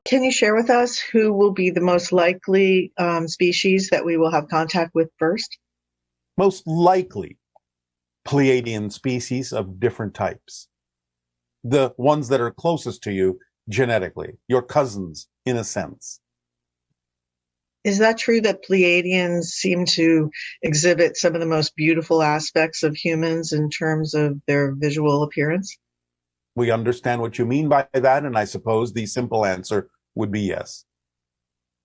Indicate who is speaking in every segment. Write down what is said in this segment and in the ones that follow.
Speaker 1: Can you share with us who will be the most likely species that we will have contact with first?
Speaker 2: Most likely Pleiadian species of different types. The ones that are closest to you genetically, your cousins in a sense.
Speaker 1: Is that true that Pleiadians seem to exhibit some of the most beautiful aspects of humans in terms of their visual appearance?
Speaker 2: We understand what you mean by that, and I suppose the simple answer would be yes.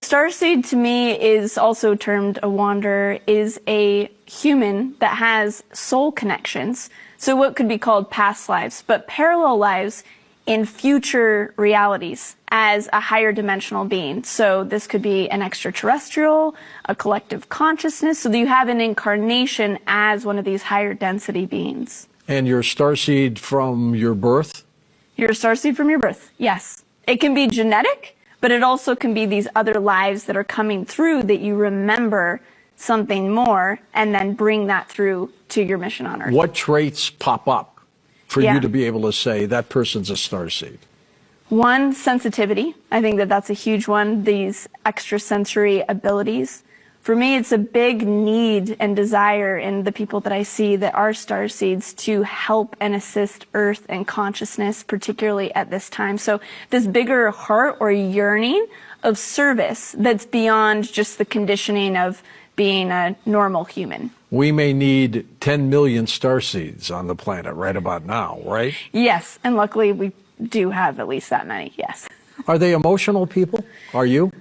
Speaker 3: Starseed to me is also termed a wanderer, is a human that has soul connections. So what could be called past lives, but parallel lives in future realities as a higher dimensional being. So this could be an extraterrestrial, a collective consciousness, so that you have an incarnation as one of these higher density beings.
Speaker 4: And you're a starseed from your birth?
Speaker 3: You're a starseed from your birth, yes. It can be genetic, but it also can be these other lives that are coming through that you remember something more and then bring that through to your mission on Earth.
Speaker 4: What traits pop up for you to be able to say that person's a starseed?
Speaker 3: One, sensitivity. I think that that's a huge one, these extrasensory abilities. For me, it's a big need and desire in the people that I see that are starseeds to help and assist Earth and consciousness, particularly at this time. So this bigger heart or yearning of service that's beyond just the conditioning of being a normal human.
Speaker 4: We may need 10 million starseeds on the planet right about now, right?
Speaker 3: Yes, and luckily we do have at least that many, yes.
Speaker 4: Are they emotional people? Are you?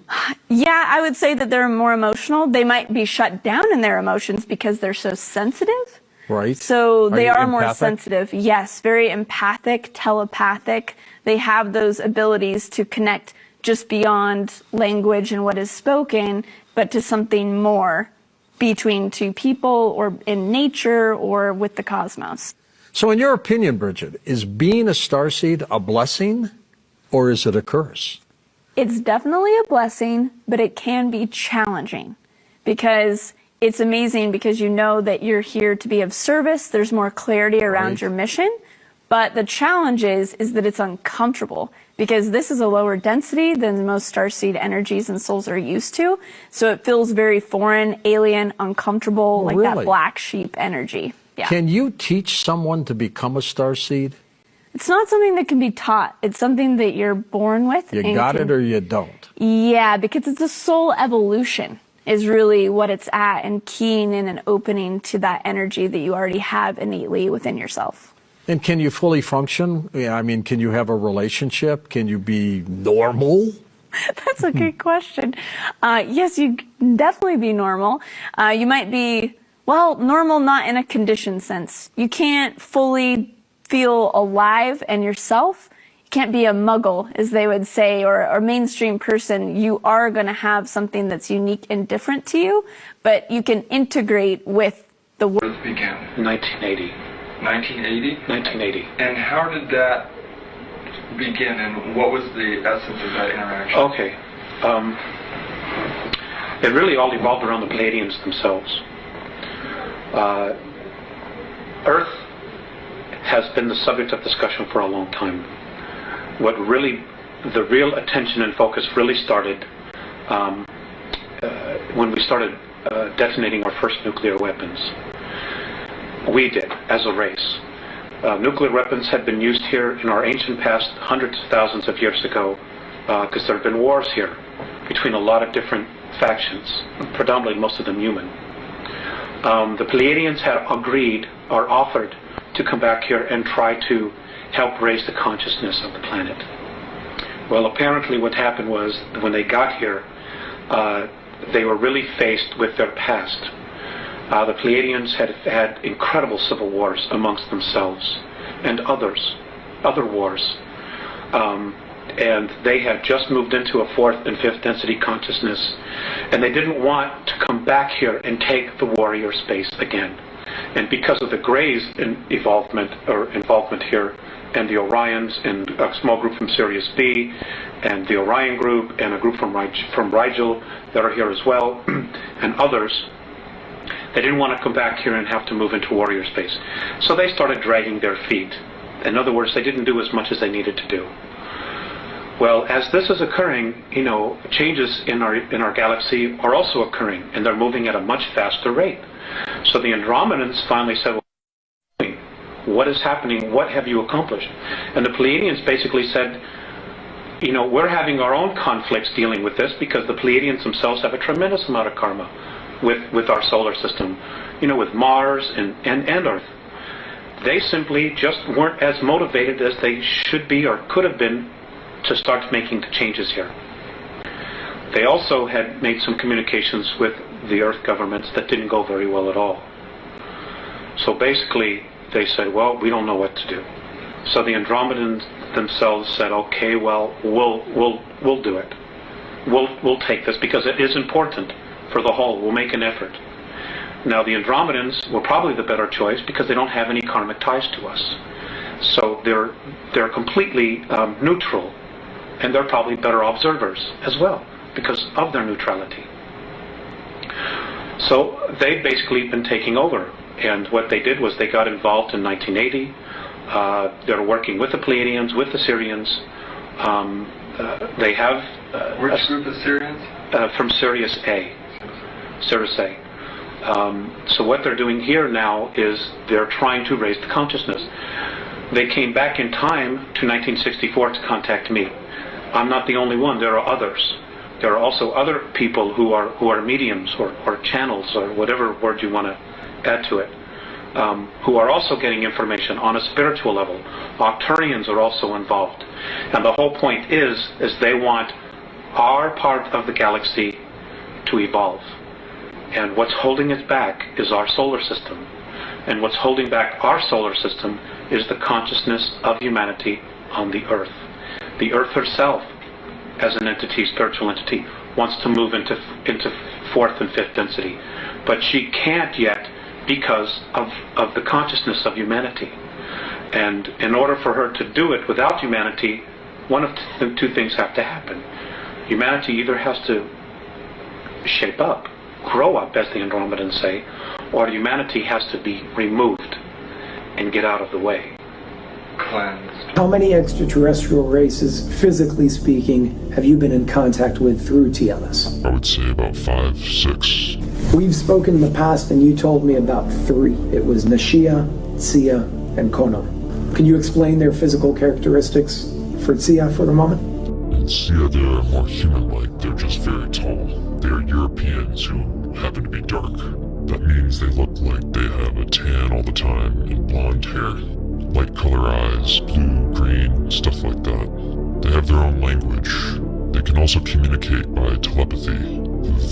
Speaker 3: Yeah, I would say that they're more emotional. They might be shut down in their emotions because they're so sensitive.
Speaker 4: Right.
Speaker 3: So they are more
Speaker 4: empathic?
Speaker 3: sensitive. Yes, very empathic, telepathic. They have those abilities to connect just beyond language and what is spoken, but to something more between two people or in nature or with the cosmos.
Speaker 4: So in your opinion, Bridget, is being a starseed a blessing or is it a curse?
Speaker 3: It's definitely a blessing, but it can be challenging because it's amazing because you know that you're here to be of service. There's more clarity around your mission. But the challenge is that it's uncomfortable because this is a lower density than most starseed energies and souls are used to. So it feels very foreign, alien, uncomfortable, like that black sheep energy. Yeah.
Speaker 4: Can you teach someone to become a starseed?
Speaker 3: It's not something that can be taught. It's something that you're born with.
Speaker 4: You got it or you don't?
Speaker 3: Yeah, because it's a soul evolution is really what it's at, and keying in and opening to that energy that you already have innately within yourself.
Speaker 4: And can you fully function? Yeah, I mean, can you have a relationship? Can you be normal?
Speaker 3: That's a good question. Yes, you can definitely be normal. You might be, well, normal not in a conditioned sense. You can't fully feel alive and yourself. You can't be a muggle, as they would say, or a mainstream person. You are going to have something that's unique and different to you, but you can integrate with the world.
Speaker 5: It began
Speaker 6: 1980.
Speaker 5: 1980?
Speaker 6: 1980.
Speaker 5: And how did that begin, and what was the essence of that interaction?
Speaker 6: Okay. It really all evolved around the Pleiadians themselves. Earth has been the subject of discussion for a long time. The real attention and focus really started when we started detonating our first nuclear weapons. We did, as a race. Nuclear weapons had been used here in our ancient past hundreds of thousands of years ago because there have been wars here between a lot of different factions, predominantly most of them human. The Pleiadians had agreed or offered to come back here and try to help raise the consciousness of the planet. Well, apparently what happened was when they got here, they were really faced with their past. The Pleiadians had had incredible civil wars amongst themselves and other wars. And they had just moved into a fourth and fifth density consciousness, and they didn't want to come back here and take the warrior space again. And because of the Greys' involvement here, and the Orions, and a small group from Sirius B, and the Orion group, and a group from Rigel that are here as well, and others, they didn't want to come back here and have to move into warrior space. So they started dragging their feet. In other words, they didn't do as much as they needed to do. Well, as this is occurring, changes in our galaxy are also occurring, and they're moving at a much faster rate. So the Andromedans finally said, well, what is happening? What have you accomplished? And the Pleiadians basically said, we're having our own conflicts dealing with this, because the Pleiadians themselves have a tremendous amount of karma with our solar system, with Mars and Earth. They simply just weren't as motivated as they should be or could have been to start making the changes here. They also had made some communications with the Earth governments that didn't go very well at all. So basically, they said, well, we don't know what to do. So the Andromedans themselves said, okay, well, we'll do it. We'll take this because it is important for the whole. We'll make an effort. Now, the Andromedans were probably the better choice because they don't have any karmic ties to us. So they're completely neutral, and they're probably better observers as well because of their neutrality. So they've basically been taking over, and what they did was they got involved in 1980. They're working with the Pleiadians, with the Syrians. They have
Speaker 5: which group of Syrians?
Speaker 6: From Sirius A. Sirius A. So what they're doing here now is they're trying to raise the consciousness. They came back in time to 1964 to contact me. I'm not the only one. There are others. There are also other people who are mediums or channels or whatever word you want to add to it, who are also getting information on a spiritual level. Octurians are also involved. And the whole point is they want our part of the galaxy to evolve. And what's holding it back is our solar system. And what's holding back our solar system is the consciousness of humanity on the Earth. The Earth herself, as an entity, spiritual entity, wants to move into fourth and fifth density. But she can't yet because of the consciousness of humanity. And in order for her to do it without humanity, one of two things have to happen. Humanity either has to shape up, grow up, as the Andromedans say, or humanity has to be removed and get out of the way.
Speaker 5: Cleansed.
Speaker 7: How many extraterrestrial races, physically speaking, have you been in contact with through TLS?
Speaker 8: I would say about 5, 6.
Speaker 7: We've spoken in the past and you told me about 3. It was Nashia, Sia, and Kono. Can you explain their physical characteristics for Sia for a moment?
Speaker 8: In Sia, they're more human-like. They're just very tall. They're Europeans who happen to be dark. That means they look like they have a tan all the time and blonde hair, light color eyes, blue, green, stuff like that. They have their own language. They can also communicate by telepathy.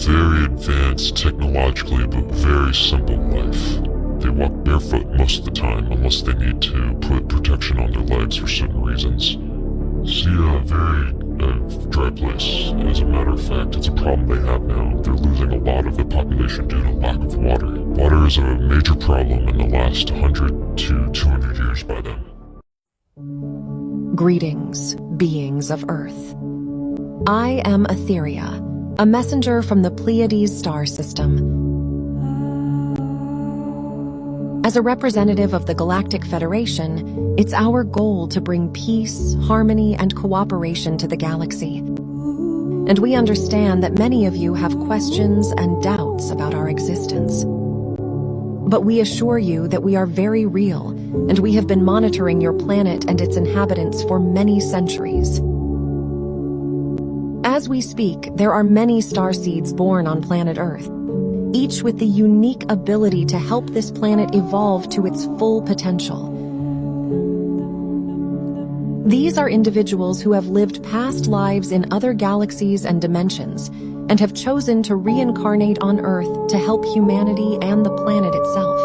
Speaker 8: Very advanced technologically, but very simple life. They walk barefoot most of the time unless they need to put protection on their legs for certain reasons. Sia, very dry place. As a matter of fact, it's a problem they have now. They're losing a lot of the population due to lack of water. Water is a major problem in the last 100 to 200 years by them.
Speaker 9: Greetings, beings of Earth. I am Etheria, a messenger from the Pleiades star system. As a representative of the Galactic Federation, it's our goal to bring peace, harmony, and cooperation to the galaxy. And we understand that many of you have questions and doubts about our existence. But we assure you that we are very real, and we have been monitoring your planet and its inhabitants for many centuries. As we speak, there are many starseeds born on planet Earth, each with the unique ability to help this planet evolve to its full potential. These are individuals who have lived past lives in other galaxies and dimensions, and have chosen to reincarnate on Earth to help humanity and the planet itself.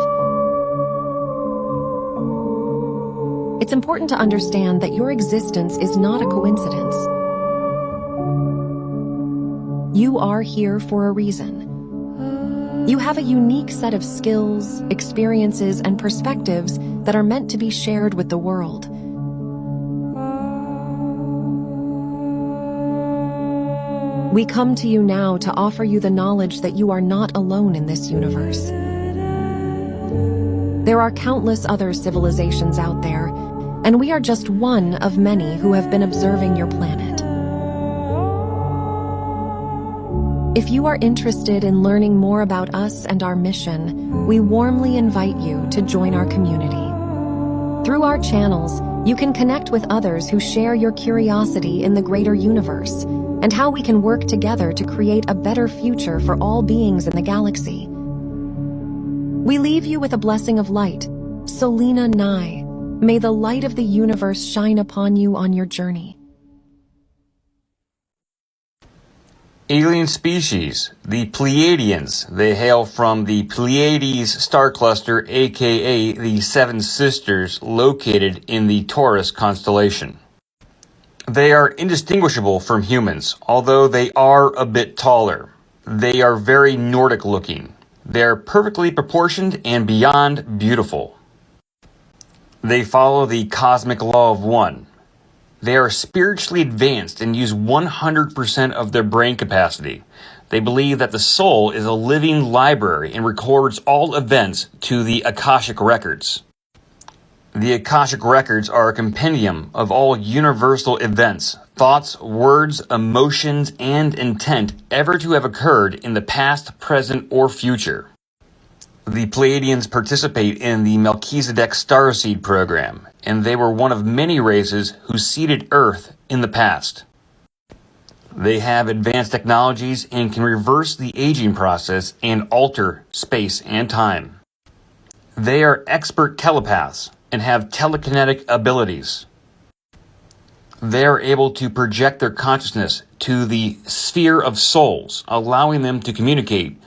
Speaker 9: It's important to understand that your existence is not a coincidence. You are here for a reason. You have a unique set of skills, experiences, and perspectives that are meant to be shared with the world. We come to you now to offer you the knowledge that you are not alone in this universe. There are countless other civilizations out there, and we are just one of many who have been observing your planet. If you are interested in learning more about us and our mission, we warmly invite you to join our community. Through our channels, you can connect with others who share your curiosity in the greater universe and how we can work together to create a better future for all beings in the galaxy. We leave you with a blessing of light. Solina Nai. May the light of the universe shine upon you on your journey.
Speaker 10: Alien species, the Pleiadians. They hail from the Pleiades star cluster, aka the Seven Sisters, located in the Taurus constellation. They are indistinguishable from humans, although they are a bit taller. They are very Nordic looking. They're perfectly proportioned and beyond beautiful. They follow the cosmic law of one. They are spiritually advanced and use 100% of their brain capacity. They believe that the soul is a living library and records all events to the Akashic Records. The Akashic Records are a compendium of all universal events, thoughts, words, emotions, and intent ever to have occurred in the past, present, or future. The Pleiadians participate in the Melchizedek Starseed program, and they were one of many races who seeded Earth in the past. They have advanced technologies and can reverse the aging process and alter space and time. They are expert telepaths and have telekinetic abilities. They are able to project their consciousness to the sphere of souls, allowing them to communicate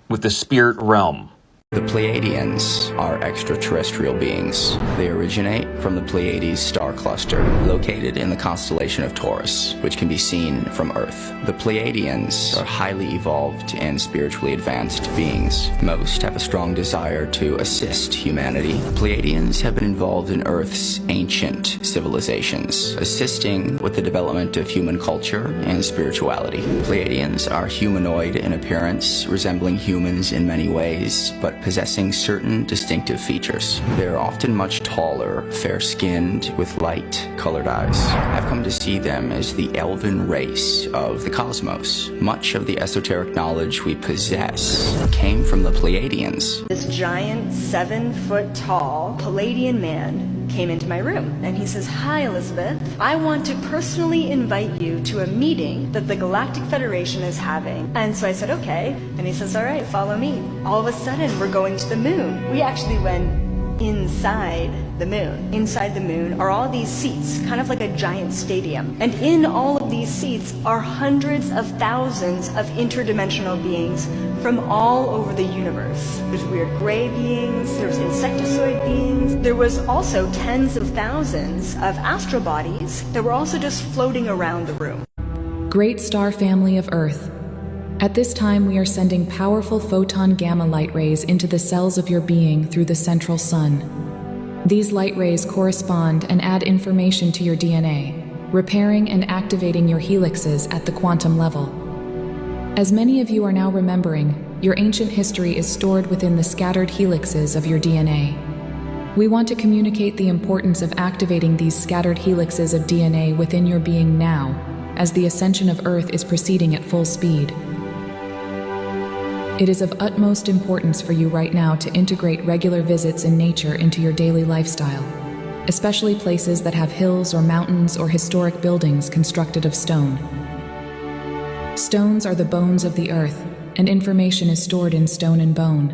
Speaker 10: with the spirit realm.
Speaker 11: The Pleiadians are extraterrestrial beings. They originate from the Pleiades star cluster, located in the constellation of Taurus, which can be seen from Earth. The Pleiadians are highly evolved and spiritually advanced beings. Most have a strong desire to assist humanity. The Pleiadians have been involved in Earth's ancient civilizations, assisting with the development of human culture and spirituality. Pleiadians are humanoid in appearance, resembling humans in many ways, but possessing certain distinctive features. They're often much taller, fair-skinned, with light-colored eyes. I've come to see them as the elven race of the cosmos. Much of the esoteric knowledge we possess came from the Pleiadians.
Speaker 12: This giant 7-foot-tall Palladian man came into my room and he says, "Hi, Elizabeth. I want to personally invite you to a meeting that the Galactic Federation is having." And so I said, "Okay." And he says, "All right, follow me." All of a sudden, we're going to the moon. We actually went inside the moon. Inside the moon are all these seats, kind of like a giant stadium. And in all of these seats are hundreds of thousands of interdimensional beings from all over the universe. There's weird gray beings, there's insectoid beings. There was also tens of thousands of astral bodies that were also just floating around the room.
Speaker 13: Great star family of Earth. At this time, we are sending powerful photon gamma light rays into the cells of your being through the central sun. These light rays correspond and add information to your DNA, repairing and activating your helixes at the quantum level. As many of you are now remembering, your ancient history is stored within the scattered helixes of your DNA. We want to communicate the importance of activating these scattered helixes of DNA within your being now, as the ascension of Earth is proceeding at full speed. It is of utmost importance for you right now to integrate regular visits in nature into your daily lifestyle, especially places that have hills or mountains or historic buildings constructed of stone. Stones are the bones of the earth, and information is stored in stone and bone.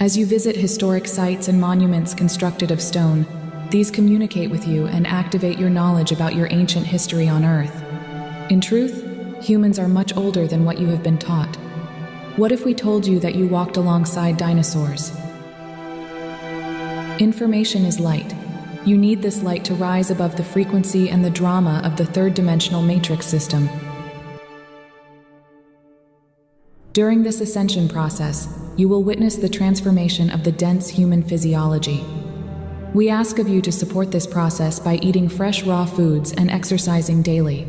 Speaker 13: As you visit historic sites and monuments constructed of stone, these communicate with you and activate your knowledge about your ancient history on Earth. In truth, humans are much older than what you have been taught. What if we told you that you walked alongside dinosaurs? Information is light. You need this light to rise above the frequency and the drama of the third-dimensional matrix system. During this ascension process, you will witness the transformation of the dense human physiology. We ask of you to support this process by eating fresh raw foods and exercising daily.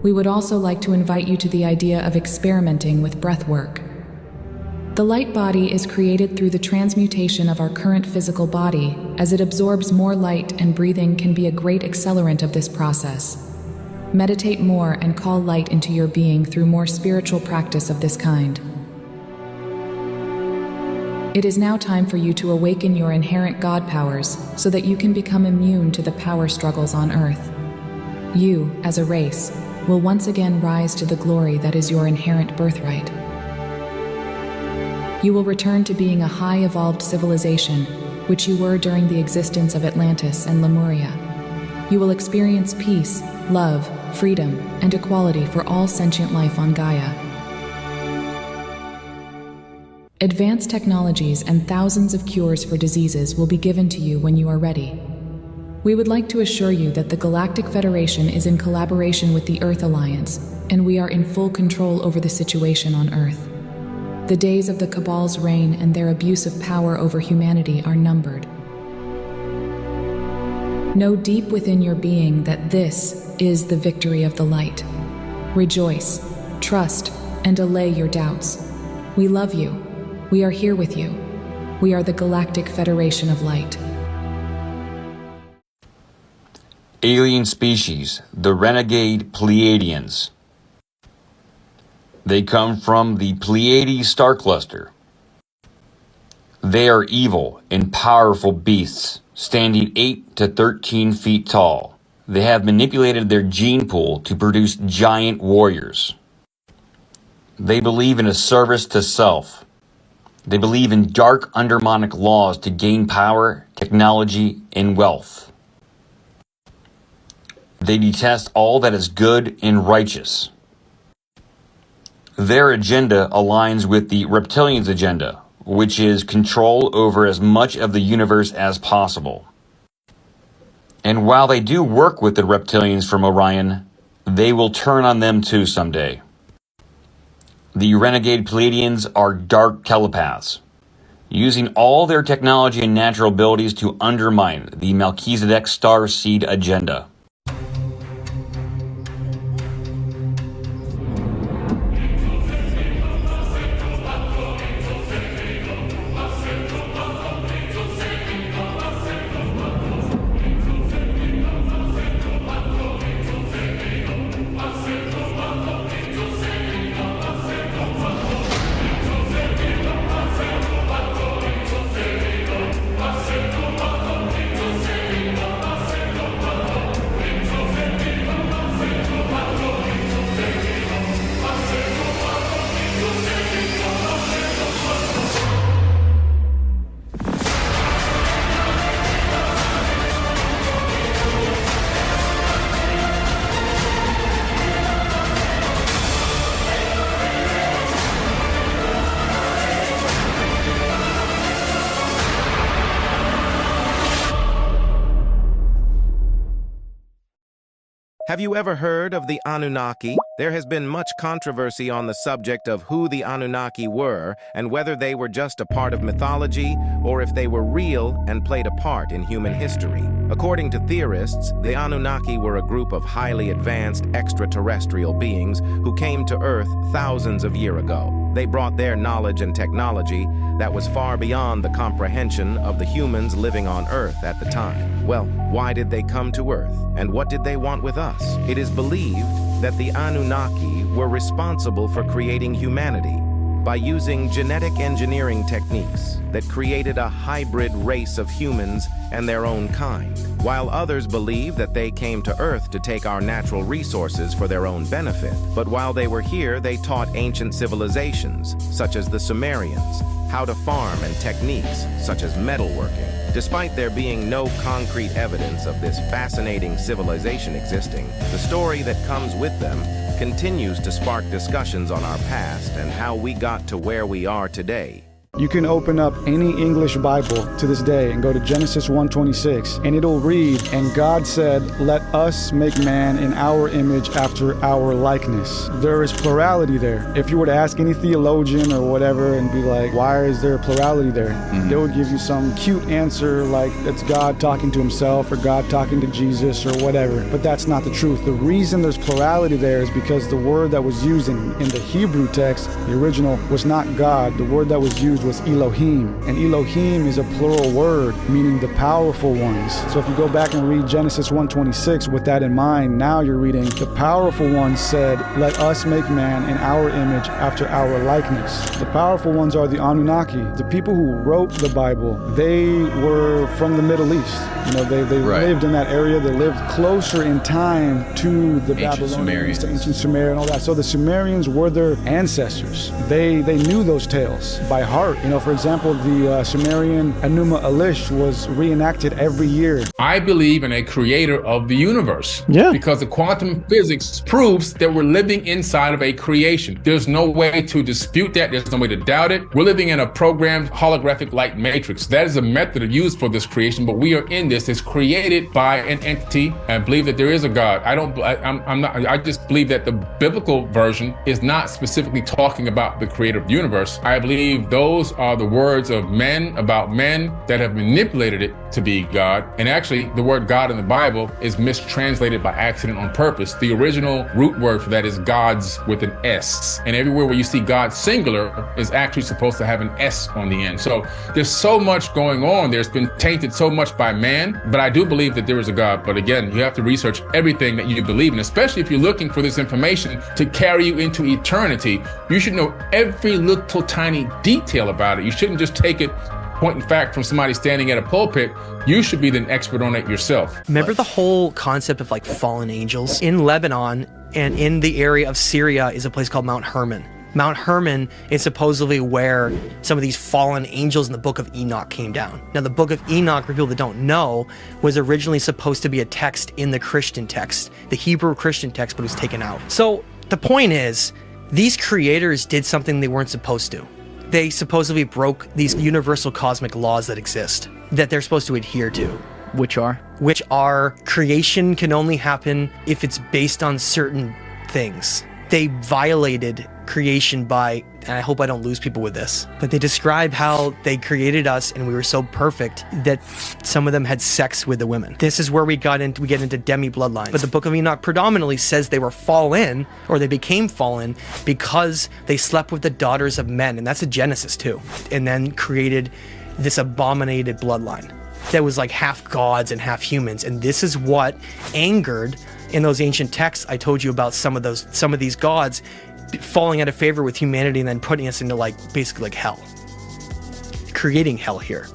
Speaker 13: We would also like to invite you to the idea of experimenting with breath work. The light body is created through the transmutation of our current physical body. As it absorbs more light, and breathing can be a great accelerant of this process. Meditate more and call light into your being through more spiritual practice of this kind. It is now time for you to awaken your inherent God powers so that you can become immune to the power struggles on Earth. You, as a race, will once again rise to the glory that is your inherent birthright. You will return to being a high-evolved civilization, which you were during the existence of Atlantis and Lemuria. You will experience peace, love, freedom, and equality for all sentient life on Gaia. Advanced technologies and thousands of cures for diseases will be given to you when you are ready. We would like to assure you that the Galactic Federation is in collaboration with the Earth Alliance, and we are in full control over the situation on Earth. The days of the Cabal's reign and their abuse of power over humanity are numbered. Know deep within your being that this is the victory of the light. Rejoice, trust, and allay your doubts. We love you. We are here with you. We are the Galactic Federation of Light.
Speaker 10: Alien species, the renegade Pleiadians. They come from the Pleiades star cluster. They are evil and powerful beasts, standing 8 to 13 feet tall. They have manipulated their gene pool to produce giant warriors. They believe in a service to self. They believe in dark undermonic laws to gain power, technology, and wealth. They detest all that is good and righteous. Their agenda aligns with the reptilians' agenda, which is control over as much of the universe as possible. And while they do work with the reptilians from Orion, they will turn on them too someday. The renegade Pleiadians are dark telepaths, using all their technology and natural abilities to undermine the Melchizedek star seed agenda.
Speaker 14: Have you ever heard of the Anunnaki? There has been much controversy on the subject of who the Anunnaki were and whether they were just a part of mythology or if they were real and played a part in human history. According to theorists, the Anunnaki were a group of highly advanced extraterrestrial beings who came to Earth thousands of years ago. They brought their knowledge and technology that was far beyond the comprehension of the humans living on Earth at the time. Well, why did they come to Earth? And what did they want with us? It is believed that the Anunnaki were responsible for creating humanity by using genetic engineering techniques that created a hybrid race of humans and their own kind, while others believe that they came to Earth to take our natural resources for their own benefit. But while they were here, they taught ancient civilizations, such as the Sumerians, how to farm and techniques, such as metalworking. Despite there being no concrete evidence of this fascinating civilization existing, the story that comes with them continues to spark discussions on our past and how we got to where we are today.
Speaker 15: You can open up any English Bible to this day and go to Genesis 1:26, and it'll read, "And God said, let us make man in our image after our likeness." There is plurality there. If you were to ask any theologian or whatever and be like, why is there plurality there? They would give you some cute answer like it's God talking to himself or God talking to Jesus or whatever. But that's not the truth. The reason there's plurality there is because the word that was used in the Hebrew text, the original, was not God. The word that was used used was Elohim, and Elohim is a plural word meaning the powerful ones. So if you go back and read Genesis 1:26 with that in mind, now you're reading the powerful ones said, "Let us make man in our image after our likeness." The powerful ones are the Anunnaki. The people who wrote the Bible, they were from the Middle East. You know, they lived in that area. They lived closer in time to the Babylonians, to ancient Sumeria and all that. So the Sumerians were their ancestors. They knew those tales by heart. You know, for example, the Sumerian Enuma Elish was reenacted every year.
Speaker 16: I believe in a creator of the universe.
Speaker 15: Yeah.
Speaker 16: Because the quantum physics proves that we're living inside of a creation. There's no way to dispute that. There's no way to doubt it. We're living in a programmed holographic light matrix. That is a method used for this creation, but we are in this. It's created by an entity. I believe that there is a God. I just believe that the biblical version is not specifically talking about the creator of the universe. I believe those are the words of men about men that have manipulated it to be God. And actually, the word God in the Bible is mistranslated by accident on purpose. The original root word for that is gods with an S. And everywhere where you see God singular is actually supposed to have an S on the end. So there's so much going on. There's been tainted so much by man, but I do believe that there is a God. But again, you have to research everything that you believe in, especially if you're looking for this information to carry you into eternity. You should know every little tiny detail about it. You shouldn't just take it point in fact from somebody standing at a pulpit. You should be the expert on it yourself.
Speaker 17: Remember the whole concept of like fallen angels? In Lebanon and in the area of Syria is a place called Mount Hermon. Mount Hermon is supposedly where some of these fallen angels in the Book of Enoch came down. Now, the Book of Enoch, for people that don't know, was originally supposed to be a text in the Christian text, the Hebrew Christian text, but it was taken out. So the point is, these creators did something they weren't supposed to. They supposedly broke these universal cosmic laws that exist, that they're supposed to adhere to.
Speaker 18: Which are?
Speaker 17: Which are, creation can only happen if it's based on certain things. They violated creation by, and I hope I don't lose people with this, but they describe how they created us and we were so perfect that some of them had sex with the women. This is where we get into demi bloodlines. But the Book of Enoch predominantly says they were fallen, or they became fallen, because they slept with the daughters of men, and that's a Genesis too, and then created this abominated bloodline that was like half gods and half humans. And this is what angered, in those ancient texts I told you about, some of these gods falling out of favor with humanity and then putting us into basically hell, creating hell here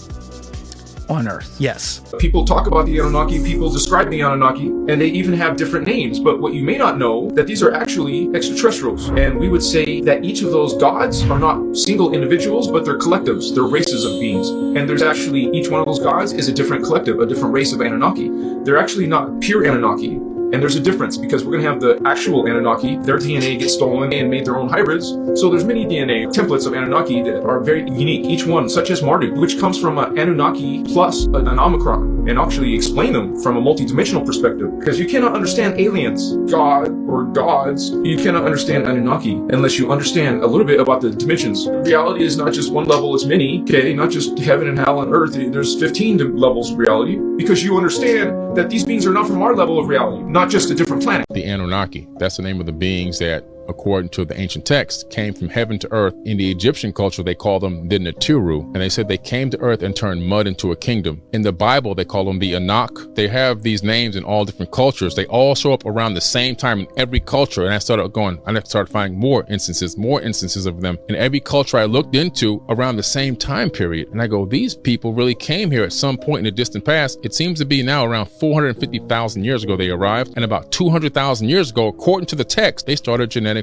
Speaker 18: on Earth.
Speaker 17: Yes.
Speaker 19: People talk about the Anunnaki, people describe the Anunnaki, and they even have different names. But what you may not know, that these are actually extraterrestrials. And we would say that each of those gods are not single individuals, but they're collectives. They're races of beings. And there's actually, each one of those gods is a different collective, a different race of Anunnaki. They're actually not pure Anunnaki. And there's a difference, because we're going to have the actual Anunnaki, their DNA gets stolen and made their own hybrids. So there's many DNA templates of Anunnaki that are very unique, each one, such as Marduk, which comes from an Anunnaki plus an Omicron, and actually explain them from a multidimensional perspective. Because you cannot understand aliens, God, or gods. You cannot understand Anunnaki unless you understand a little bit about the dimensions. Reality is not just one level, it's many, okay? Not just heaven and hell and earth. There's 15 levels of reality, because you understand that these beings are not from our level of reality, not just a different planet.
Speaker 20: The Anunnaki, that's the name of the beings that, according to the ancient texts, came from heaven to earth. In the Egyptian culture, they call them the Natiru, and they said they came to earth and turned mud into a kingdom. In the Bible, they call them the Anak. They have these names in all different cultures. They all show up around the same time in every culture, and I started finding more instances of them in every culture I looked into around the same time period. And I go, these people really came here at some point in the distant past. It seems to be now around 450,000 years ago they arrived, and about 200,000 years ago, according to the text, they started genetically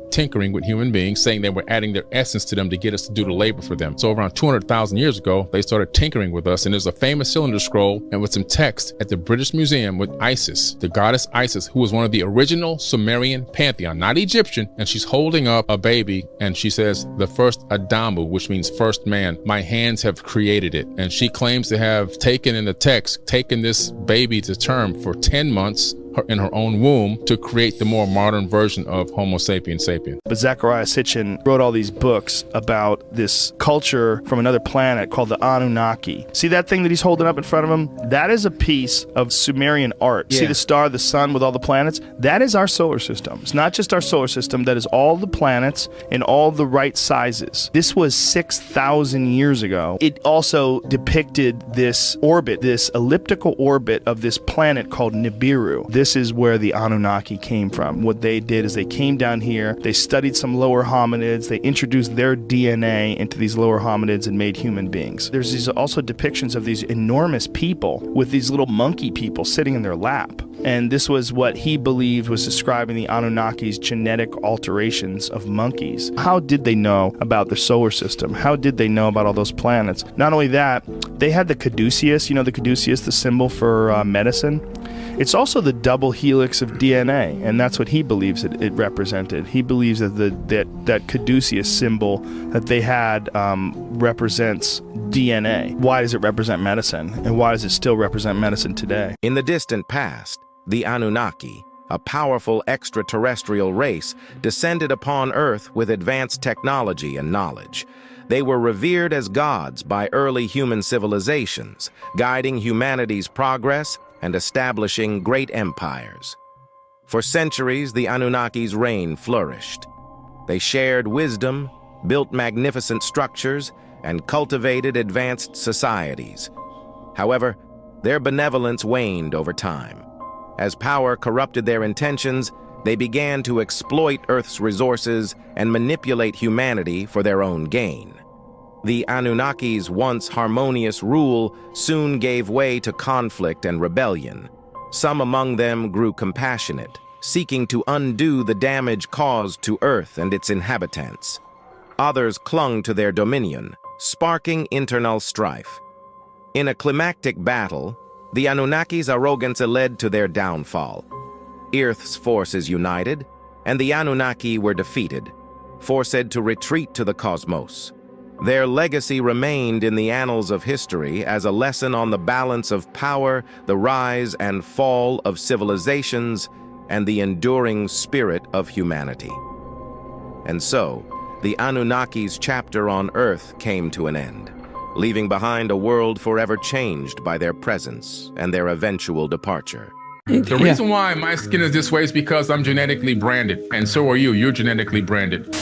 Speaker 20: tinkering with human beings, saying they were adding their essence to them to get us to do the labor for them. So around 200,000 years ago, they started tinkering with us, and there's a famous cylinder scroll and with some text at the British Museum with Isis, the goddess Isis, who was one of the original Sumerian pantheon, not Egyptian, and she's holding up a baby, and she says, the first Adamu, which means first man, my hands have created it. And she claims to have taken in the text, taken this baby to term for 10 months, in her own womb to create the more modern version of Homo sapiens sapien.
Speaker 19: But Zecharia Sitchin wrote all these books about this culture from another planet called the Anunnaki. See that thing that he's holding up in front of him? That is a piece of Sumerian art. Yeah. See the star, the sun with all the planets? That is our solar system. It's not just our solar system, that is all the planets in all the right sizes. This was 6,000 years ago. It also depicted this orbit, this elliptical orbit of this planet called Nibiru. This is where the Anunnaki came from. What they did is they came down here, they studied some lower hominids, they introduced their DNA into these lower hominids and made human beings. There's these also depictions of these enormous people with these little monkey people sitting in their lap. And this was what he believed was describing the Anunnaki's genetic alterations of monkeys. How did they know about the solar system? How did they know about all those planets? Not only that, they had the caduceus, the caduceus, the symbol for medicine. It's also the double helix of DNA, and that's what he believes it represented. He believes that that caduceus symbol that they had represents DNA. Why does it represent medicine, and why does it still represent medicine today?
Speaker 14: In the distant past, the Anunnaki, a powerful extraterrestrial race, descended upon Earth with advanced technology and knowledge. They were revered as gods by early human civilizations, guiding humanity's progress and establishing great empires. For centuries, the Anunnaki's reign flourished. They shared wisdom, built magnificent structures, and cultivated advanced societies. However, their benevolence waned over time. As power corrupted their intentions, they began to exploit Earth's resources and manipulate humanity for their own gain. The Anunnaki's once harmonious rule soon gave way to conflict and rebellion. Some among them grew compassionate, seeking to undo the damage caused to Earth and its inhabitants. Others clung to their dominion, sparking internal strife. In a climactic battle, the Anunnaki's arrogance led to their downfall. Earth's forces united, and the Anunnaki were defeated, forced to retreat to the cosmos. Their legacy remained in the annals of history as a lesson on the balance of power, the rise and fall of civilizations, and the enduring spirit of humanity. And so, the Anunnaki's chapter on Earth came to an end, leaving behind a world forever changed by their presence and their eventual departure.
Speaker 16: The reason why my skin is this way is because I'm genetically branded, and so are you. You're genetically branded.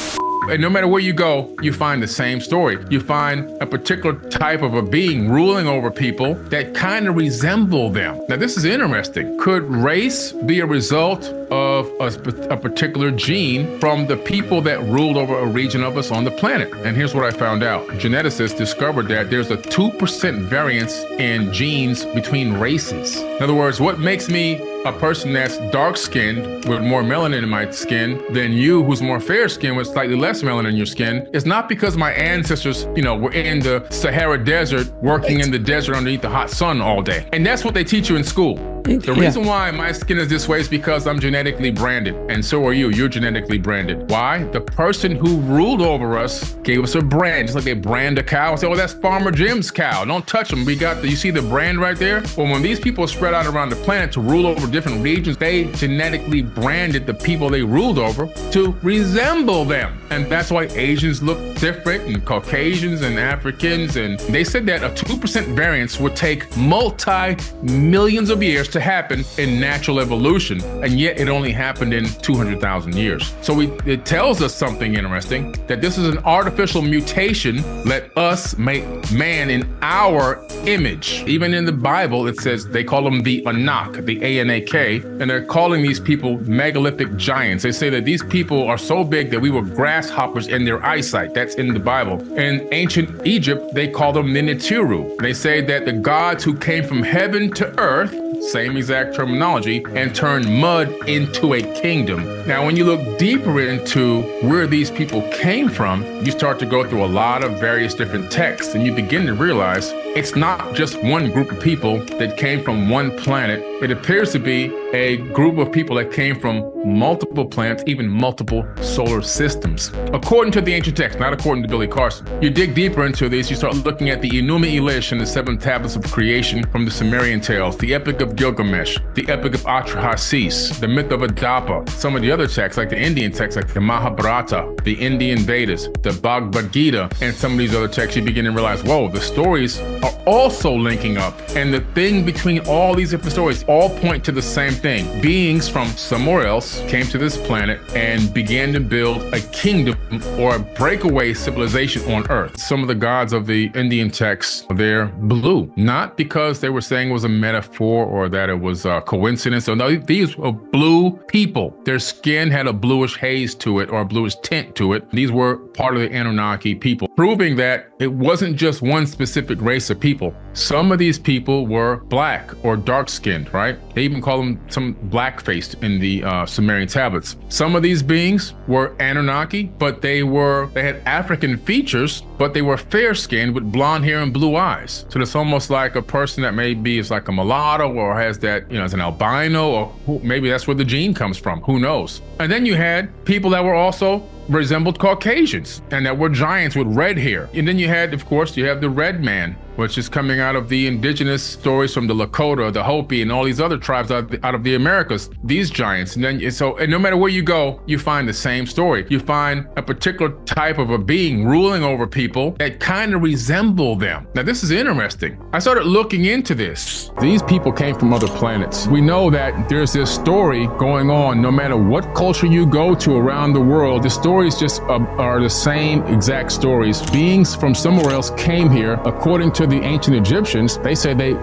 Speaker 16: And no matter where you go, you find the same story. You find a particular type of a being ruling over people that kind of resemble them. Now, this is interesting. Could race be a result of a particular gene from the people that ruled over a region of us on the planet? And here's what I found out. Geneticists discovered that there's a 2% variance in genes between races. In other words, what makes me a person that's dark-skinned with more melanin in my skin than you who's more fair-skinned with slightly less melanin in your skin is not because my ancestors, were in the Sahara Desert working in the desert underneath the hot sun all day. And that's what they teach you in school. The reason why my skin is this way is because I'm genetically branded, and so are you. You're genetically branded. Why? The person who ruled over us gave us a brand, just like they brand a cow and say, oh, that's Farmer Jim's cow. Don't touch them. You see the brand right there? Well, when these people spread out around the planet to rule over different regions, they genetically branded the people they ruled over to resemble them. And that's why Asians look different, and Caucasians and Africans. And they said that a 2% variance would take multi-millions of years to happen in natural evolution, and yet it only happened in 200,000 years. So it tells us something interesting, that this is an artificial mutation. Let us make man in our image. Even in the Bible, it says they call them the Anak, the A-N-A-K, and they're calling these people megalithic giants. They say that these people are so big that we were grasshoppers in their eyesight. That's in the Bible. In ancient Egypt, they call them the Nitiru. They say that the gods who came from heaven to earth, same exact terminology, and turned mud into a kingdom. Now, when you look deeper into where these people came from, you start to go through a lot of various different texts, and you begin to realize it's not just one group of people that came from one planet. It appears to be a group of people that came from multiple planets, even multiple solar systems. According to the ancient text, not according to Billy Carson. You dig deeper into this, you start looking at the Enuma Elish and the 7 tablets of creation from the Sumerian tales, the Epic of Gilgamesh, the Epic of Atrahasis, the myth of Adapa, some of the other texts like the Indian texts like the Mahabharata, the Indian Vedas, the Bhagavad Gita, and some of these other texts, you begin to realize, whoa, the stories are also linking up. And the thing between all these different stories all point to the same thing. Beings from somewhere else came to this planet and began to build a kingdom or a breakaway civilization on Earth. Some of the gods of the Indian texts, they're blue, not because they were saying it was a metaphor or that it was a coincidence. So no, these were blue people. Their skin had a bluish haze to it or a bluish tint to it. These were part of the Anunnaki people, proving that it wasn't just one specific race of people. Some of these people were black or dark-skinned, right? They even call them some black-faced in the Sumerian tablets. Some of these beings were Anunnaki, but they had African features, but they were fair-skinned with blonde hair and blue eyes. So it's almost like a person that maybe is like a mulatto or has that, as an albino, or maybe that's where the gene comes from. Who knows? And then you had people that were also resembled Caucasians and that were giants with red hair. And then you had, of course, you have the red man, which is coming out of the indigenous stories from the Lakota, the Hopi, and all these other tribes out of the Americas, these giants. And then, and no matter where you go, you find the same story. You find a particular type of a being ruling over people that kind of resemble them. Now, this is interesting. I started looking into this.
Speaker 20: These people came from other planets. We know that there's this story going on no matter what culture you go to around the world. The stories just are the same exact stories. Beings from somewhere else came here. According to the ancient Egyptians, they say the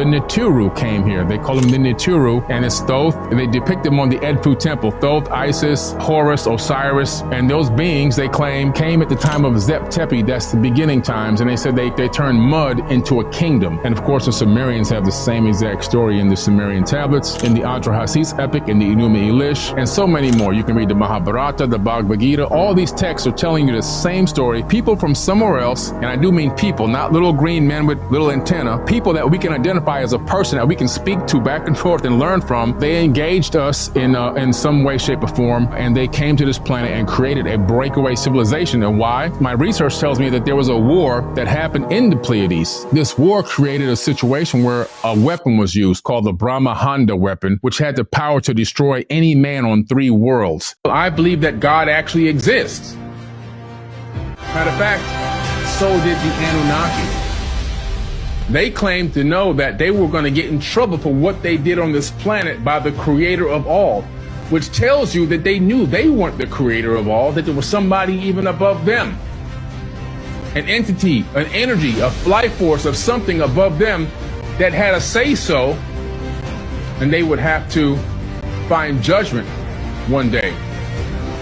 Speaker 20: Nitiru came here. They call them the Nitiru, and it's Thoth. And they depict them on the Edfu temple. Thoth, Isis, Horus, Osiris, and those beings, they claim, came at the time of Zep Tepi. That's the beginning times. And they said they turned mud into a kingdom. And of course, the Sumerians have the same exact story in the Sumerian tablets, in the Atrahasis epic, in the Enuma Elish, and so many more. You can read the Mahabharata, the Bhagavad Gita. All these texts are telling you the same story. People from somewhere else, and I do mean people, not little green men with little antenna, people that we can identify as a person that we can speak to back and forth and learn from. They engaged us in some way, shape, or form, and they came to this planet and created a breakaway civilization. And why? My research tells me that there was a war that happened in the Pleiades. This war created a situation where a weapon was used called the Brahmahanda weapon, which had the power to destroy any man on 3 worlds.
Speaker 16: I believe that God actually exists. Matter of fact, so did the Anunnaki. They claimed to know that they were going to get in trouble for what they did on this planet by the creator of all, which tells you that they knew they weren't the creator of all, that there was somebody even above them. An entity, an energy, a life force of something above them that had a say-so, and they would have to find judgment one day.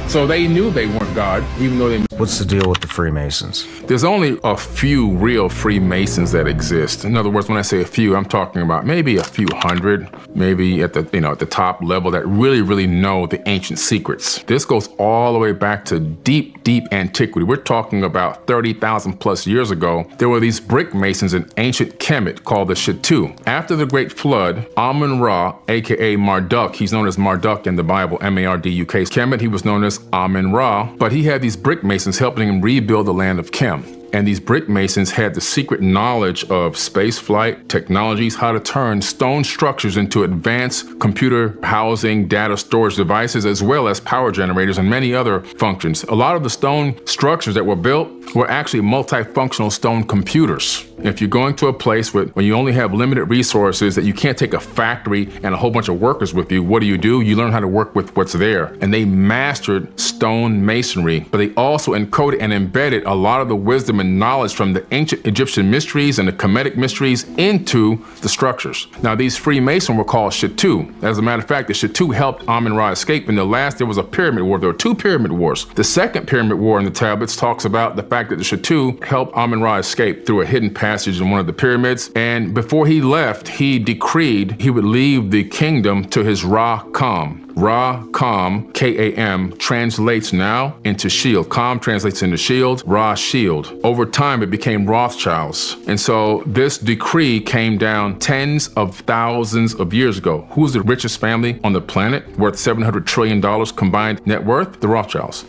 Speaker 16: So they knew they weren't God, even though they...
Speaker 19: What's the deal with the Freemasons?
Speaker 16: There's only a few real Freemasons that exist. In other words, when I say a few, I'm talking about maybe a few hundred, maybe at the at the top level that really know the ancient secrets. This goes all the way back to deep antiquity. We're talking about 30,000 plus years ago. There were these brick masons in ancient Kemet called the Shettu. After the Great Flood, Amun-Ra, aka Marduk, he's known as Marduk in the Bible, M-A-R-D-U-K. Kemet, he was known as Amun-Ra, but he had these brick masons helping him rebuild the land of Kem. And these brick masons had the secret knowledge of space flight, technologies, how to turn stone structures into advanced computer housing, data storage devices, as well as power generators and many other functions. A lot of the stone structures that were built were actually multifunctional stone computers. If you're going to a place when you only have limited resources, that you can't take a factory and a whole bunch of workers with you, what do? You learn how to work with what's there. And they mastered stone masonry, but they also encoded and embedded a lot of the wisdom and knowledge from the ancient Egyptian mysteries and the Kemetic mysteries into the structures. Now, these Freemasons were called Shettu. As a matter of fact, the Shettu helped Amun-Ra escape. In the last, there was a pyramid war. There were 2 pyramid wars. The second pyramid war in the tablets talks about the fact that the Shettu helped Amun-Ra escape through a hidden path passage in one of the pyramids. And before he left, he decreed he would leave the kingdom to his Ra-Kam. Ra-Kam, K-A-M, translates now into shield. Kam translates into shield, Ra, shield. Over time, it became Rothschilds. And so this decree came down tens of thousands of years ago. Who's the richest family on the planet, worth $700 trillion combined net worth? The Rothschilds.